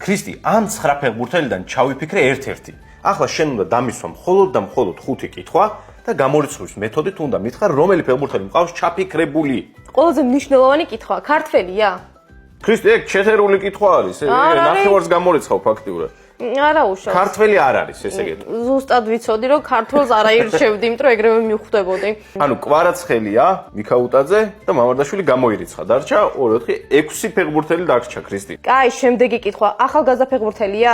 ქრისტი, ამ 9 ფეხბურთელიდან ჩავიფიქრე ერთ-ერთი. ახლა შენ უნდა დამისვა მხოლოდ და მხოლოდ 5 კითხვა და გამორიცხვის მეთოდით უნდა მითხრა, რომელი ფეხბურთელი მყავს ჩაფიქრებული. ყველაზე მნიშვნელოვანი კითხვა, ქართველია? ქრისტი, ეგ ჩეხერული კითხვა არის. ნახევარს გამორიცხავ ფაქტიურად. არა უშავს. ქართველი არ არის, ესე იგი. ზუსტად ვიცოდი, რომ ქართველს არ აირჩევდი, იმიტომ რომ ეგრევე მივხვდებოდი. ანუ კვარაცხელია, მიქაუტაძე და მამარდაშვილი გამოირიცხა. დარჩა 2, 4, 6 ფეხბურთელი დარჩა ქრისტი. კაი, შემდეგი კითხვა, ახალგაზრდა ფეხბურთელია?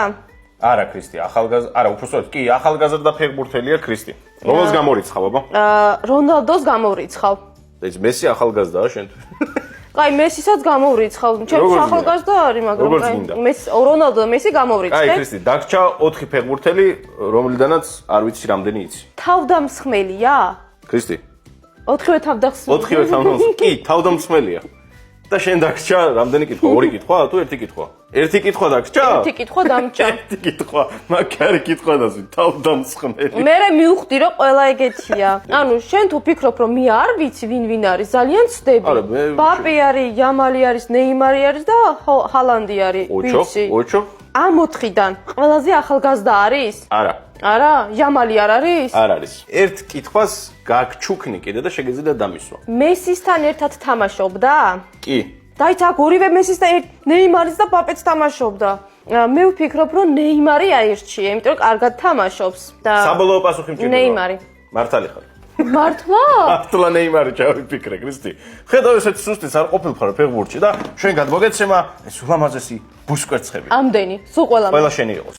არა ქრისტი, არა, უბრალოდ კი, ახალგაზრდა ფეხბურთელია ქრისტი. რომელს გამორიცხავ, აბა? რონალდოს გამოვრიცხავ. ეს მესი ახალგაზრდაა შენთვის. კაი, მესისაც გამოვრიცხავ. ჩემს ახალგაზრდა არის, მაგრამ რონალდო და მესი გამოვრიცხე. კაი, ქრისტი, დაგჭა 4 ფეხბურთელი, რომლიდანაც არ ვიცი რამდენი იცი. თავდამსხმელია? ქრისტი. 4-ვე თავდამსხმელი. 4-ვე თავდამსხმელი. კი, თავდამსხმელია. და შენ დაგჭა რამდენი კითხვა? 2 კითხვა თუ 1 კითხვა? 1 კითხვა დაგჭა? 1 კითხვა დამჭა. 1 კითხვა. მაგარი კითხვა დასვი, თავდამსხმელი. მე მივხვდი რომ ყველა ეგეთია. ანუ შენ თუ ფიქრობ რომ მე არ ვიცი ვინ არის, ძალიან ცდები. ბაპე არის, იამალი არის, ნეიმარი არის და ჰალანდი არის. ოჩო. ამ 4-დან ყველაზე ახალგაზრდა არის? არა. არა, იამალი არ არის? არ არის. ერთ კითხვას გაგჩუქნი კიდე და შეგეძლო დამისვა. მესისთან ერთად თამაშობდა? კი. დაიცა აქ ორივე მესის და ნეიმარის და ბაპეც თამაშობდა. მე ვფიქრობ რომ ნეიმარი აირჩიე, იმიტომ რომ კარგად თამაშობს და საბოლოო პასუხი მჭირდება. ნეიმარი. მართალი ხარ. მართლა? მართლა ნეიმარი ჩავიფიქრე, ქრისტი. ხედავ ესეთი სუსტიც არ ყოფილიყარ ფეხბურთში და შენ გადმოგეცემა ეს ულამაზესი ბუსკვერცხები. ამდენი, სულ ყველა შენი იყოს.